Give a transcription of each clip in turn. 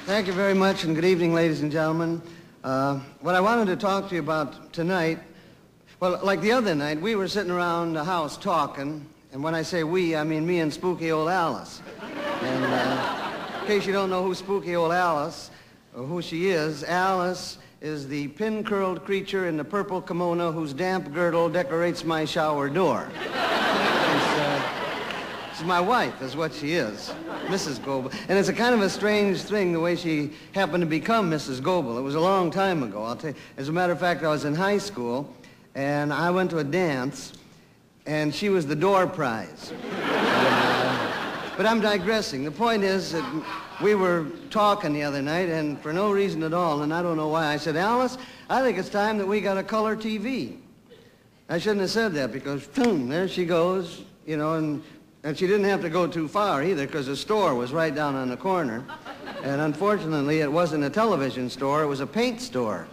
Thank you very much, and good evening, ladies and gentlemen. What I wanted to talk to you about tonight, well, like the other night, we were sitting around the house talking, and when I say we, I mean me and spooky old Alice. And in case you don't know who spooky old Alice, or who she is, Alice is the pin-curled creature in the purple kimono whose damp girdle decorates my shower door. She's my wife, is what she is, Mrs. Gobel. And it's a kind of a strange thing, the way she happened to become Mrs. Gobel. It was a long time ago, I'll tell you. As a matter of fact, I was in high school, and I went to a dance, and she was the door prize. But I'm digressing. The point is that we were talking the other night, and for no reason at all, and I don't know why, I said, Alice, I think it's time that we got a color TV. I shouldn't have said that, because, boom, there she goes, you know, and she didn't have to go too far either, because the store was right down on the corner. And unfortunately, it wasn't a television store, it was a paint store.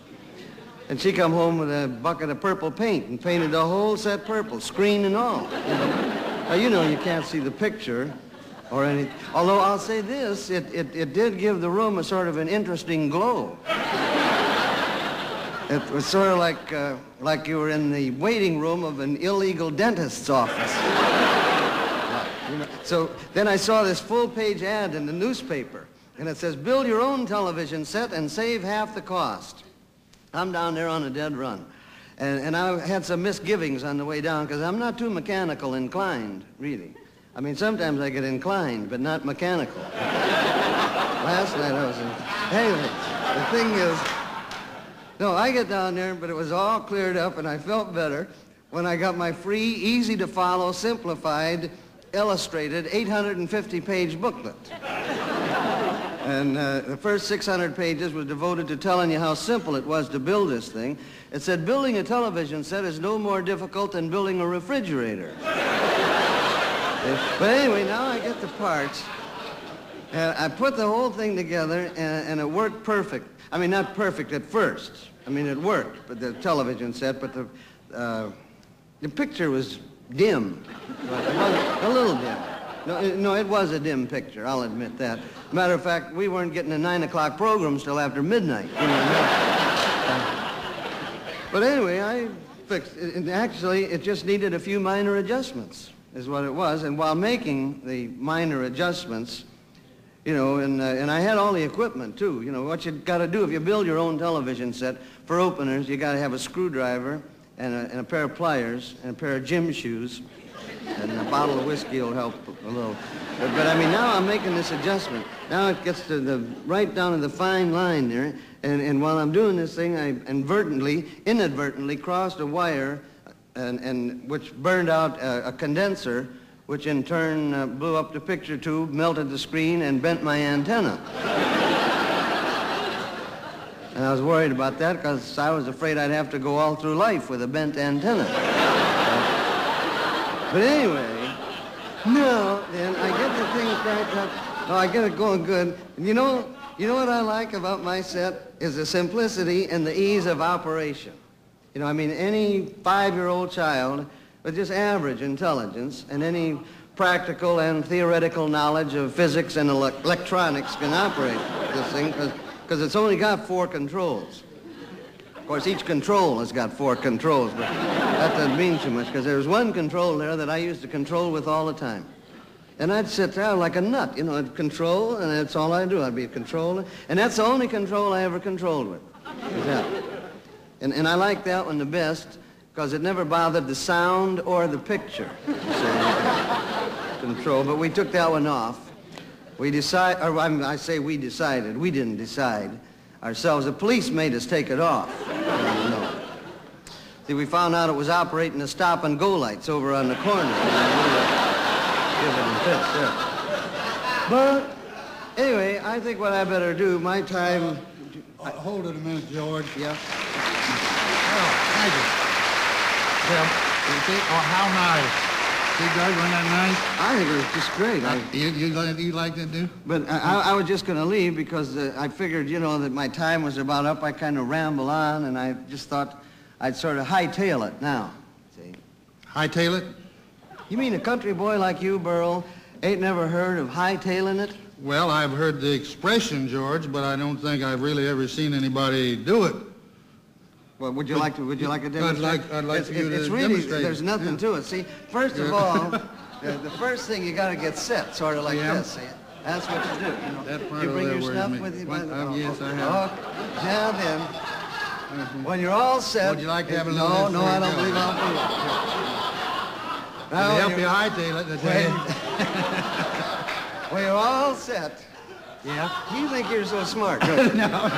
And she come home with a bucket of purple paint and painted the whole set purple, screen and all. Now, you know you can't see the picture or anything. Although I'll say this, it did give the room a sort of an interesting glow. It was sort of like you were in the waiting room of an illegal dentist's office. You know, so then I saw this full-page ad in the newspaper, and it says, build your own television set and save half the cost. I'm down there on a dead run. And I had some misgivings on the way down, because I'm not too mechanical inclined, really. I mean, sometimes I get inclined, but not mechanical. Last night I was in... Anyway, the thing is... No, I get down there, but it was all cleared up, and I felt better when I got my free, easy-to-follow, simplified, illustrated 850-page booklet. And the first 600 pages was devoted to telling you how simple it was to build this thing. It said, building a television set is no more difficult than building a refrigerator. But anyway, now I get the parts. And I put the whole thing together, and it worked perfect. I mean, not perfect at first. I mean, it worked, but the television set, but the picture was dim. But it was a little dim. No, it was a dim picture, I'll admit that. Matter of fact, we weren't getting the 9 o'clock programs till after midnight. You know, but anyway, I fixed it. And actually, it just needed a few minor adjustments, is what it was. And while making the minor adjustments, you know, and I had all the equipment, too. You know, what you got to do if you build your own television set, for openers, you got to have a screwdriver and a pair of pliers and a pair of gym shoes. And a bottle of whiskey will help a little. But I mean, now I'm making this adjustment. Now it gets to right down to the fine line there. And while I'm doing this thing, I inadvertently crossed a wire and which burned out a condenser, which in turn blew up the picture tube, melted the screen, and bent my antenna. And I was worried about that because I was afraid I'd have to go all through life with a bent antenna. But anyway, no, then I get the thing cranked up. Oh, I get it going good. And you know what I like about my set is the simplicity and the ease of operation. You know, I mean, any 5-year-old child with just average intelligence and any practical and theoretical knowledge of physics and electronics can operate this thing because it's only got 4 controls. Of course, each control has got 4 controls, but that doesn't mean too much because there's one control there that I used to control with all the time. And I'd sit there like a nut, you know, I'd control, and that's all I do. I'd be a controller, and that's the only control I ever controlled with. Yeah. And I like that one the best because it never bothered the sound or the picture. Control, but we took that one off. We decided, or I say we decided, we didn't decide ourselves. The police made us take it off. No. See, we found out it was operating the stop and go lights over on the corner. But anyway, I think what I better do, my time... hold it a minute, George. Yeah? Oh, thank you. Well, you see, how nice. See, Doug, wasn't that nice? I think it was just great. You liked it, too? But I was just going to leave because I figured, you know, that my time was about up. I kind of ramble on, and I just thought I'd sort of hightail it now. See? Hightail it? You mean a country boy like you, Burl, ain't never heard of hightailing it? Well, I've heard the expression, George, but I don't think I've really ever seen anybody do it. Well, would you like to demonstrate? I'd like for you to It's really, demonstrate. there's nothing to it. See, first of all, the first thing you got to get set, sort of like this. See? That's what you do. You know, That part you of bring there your worries stuff me. with you. Yes, I have. Okay. Now then, when you're all set. Would you like to have a little? No, I don't believe I'll do it. To help you hightail it, I tell you. When you're all set. Yeah. You think you're so smart, don't you? No.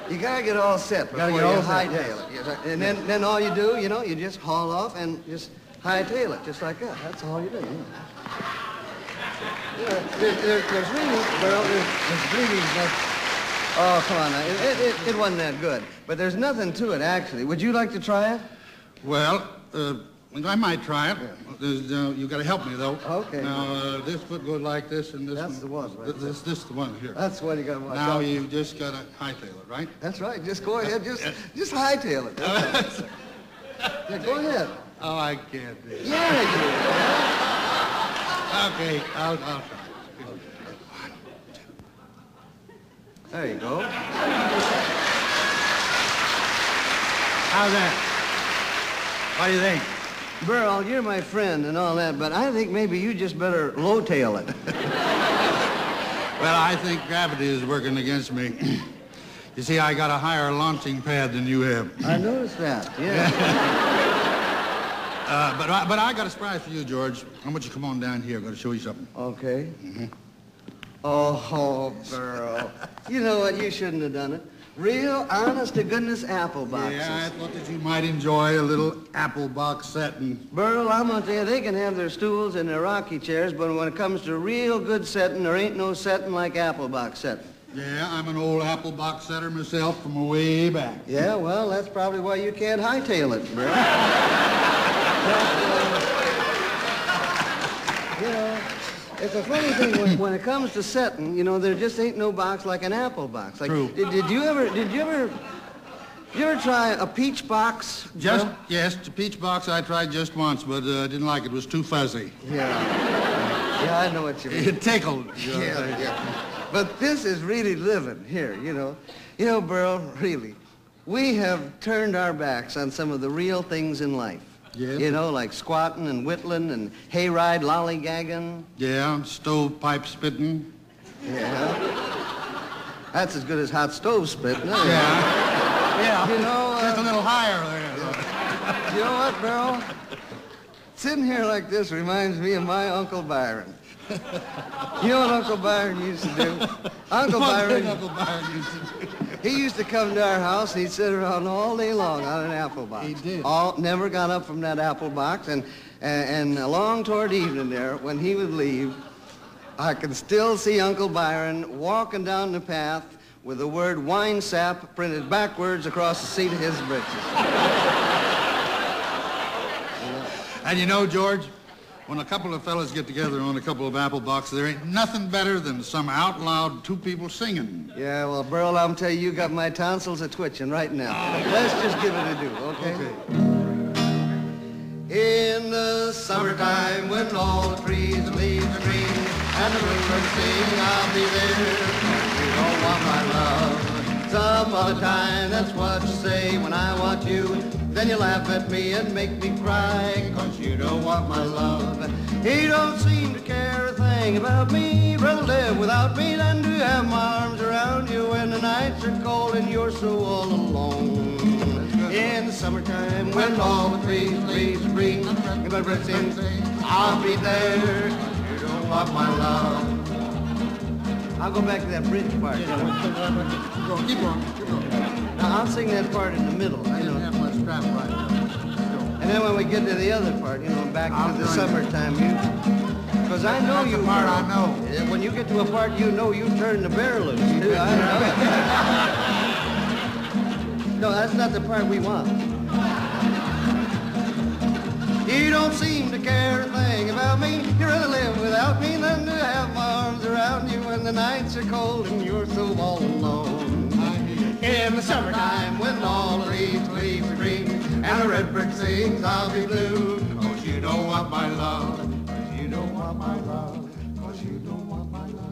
You gotta get all set before you hightail it. And then all you do, you know, you just haul off and just hightail it, just like that. That's all you do. You know. There's really, Burl, there's really not. Oh, come on now. It wasn't that good. But there's nothing to it, actually. Would you like to try it? Well, I might try it. You got to help me, though. Okay. Now, this foot goes like this, and this That's the one, right? This the one here. That's what you got to watch Now out. you just got to hightail it, right? That's right. Just go ahead. Just hightail it. That's right. Yeah, go ahead. Oh, I can't do it. Yeah, you do. Okay, I'll try. There you go. How's that? What do you think? Burl, you're my friend and all that, but I think maybe you just better low-tail it. Well, I think gravity is working against me. You see, I got a higher launching pad than you have. I noticed that, yeah. But I got a surprise for you, George. I want you to come on down here. I'm going to show you something. Okay. Mm-hmm. Oh, Burl. You know what? You shouldn't have done it. Real, honest-to-goodness apple boxes. Yeah, I thought that you might enjoy a little apple box setting. Burl, I'm going to tell you, they can have their stools and their rocking chairs, but when it comes to real good setting, there ain't no setting like apple box setting. Yeah, I'm an old apple box setter myself from way back. Yeah, well, that's probably why you can't hightail it, Burl. You know, it's a funny thing when it comes to setting. You know, there just ain't no box like an apple box. Like, True. Did you ever try a peach box? Just Burl? yes, the peach box I tried just once, but didn't like it. It was too fuzzy. Yeah. Yeah, I know what you mean. It tickled. Yeah. But this is really living here, you know. You know, Burl, really, we have turned our backs on some of the real things in life. Yes. You know, like squatting and whittling and hayride lollygagging. Yeah, stovepipe spitting. Yeah. That's as good as hot stove spit, no? Yeah. You know, Just a little higher there. you know what, Burl? Sitting here like this reminds me of my Uncle Byron. You know what Uncle Byron used to do? Uncle Byron used to do? He used to come to our house and he'd sit around all day long on an apple box. He did. Never got up from that apple box, and along toward evening there, when he would leave, I can still see Uncle Byron walking down the path with the word wine sap printed backwards across the seat of his breeches. And you know, George, when a couple of fellas get together on a couple of apple boxes, there ain't nothing better than some out loud two people singing. Yeah, well, Burl, I'm telling you, you got my tonsils a-twitching right now. Let's just give it a do, okay? In the summertime, when all the trees and leaves are green, and the birds sing, I'll be there. You don't want my love. Some other time, that's what you say when I want you. Then you laugh at me and make me cry, 'cause you don't want my love. He don't seem to care a thing about me. Rather live without me than to have my arms around you when the nights are cold and you're so all alone. In the summertime, when all the leaves are green, and the birds sing, I'll be there. You don't want my love. I'll go back to that bridge part. Keep going. Now, I'll sing that part in the middle. I know. And then when we get to the other part, you know, back to the summertime music. Because I know you. That's the part I know. When you get to a part you know, you turn the bear loose, too. I know. No, that's not the part we want. You don't seem to care a thing about me. You'd rather live without me than to have my arms around you when the nights are cold and you're so all alone. In the summertime, when all the leaves are green and the redbird sings, I'll be blue. 'Cause you don't want my love. 'Cause you don't want my love. 'Cause you don't want my love.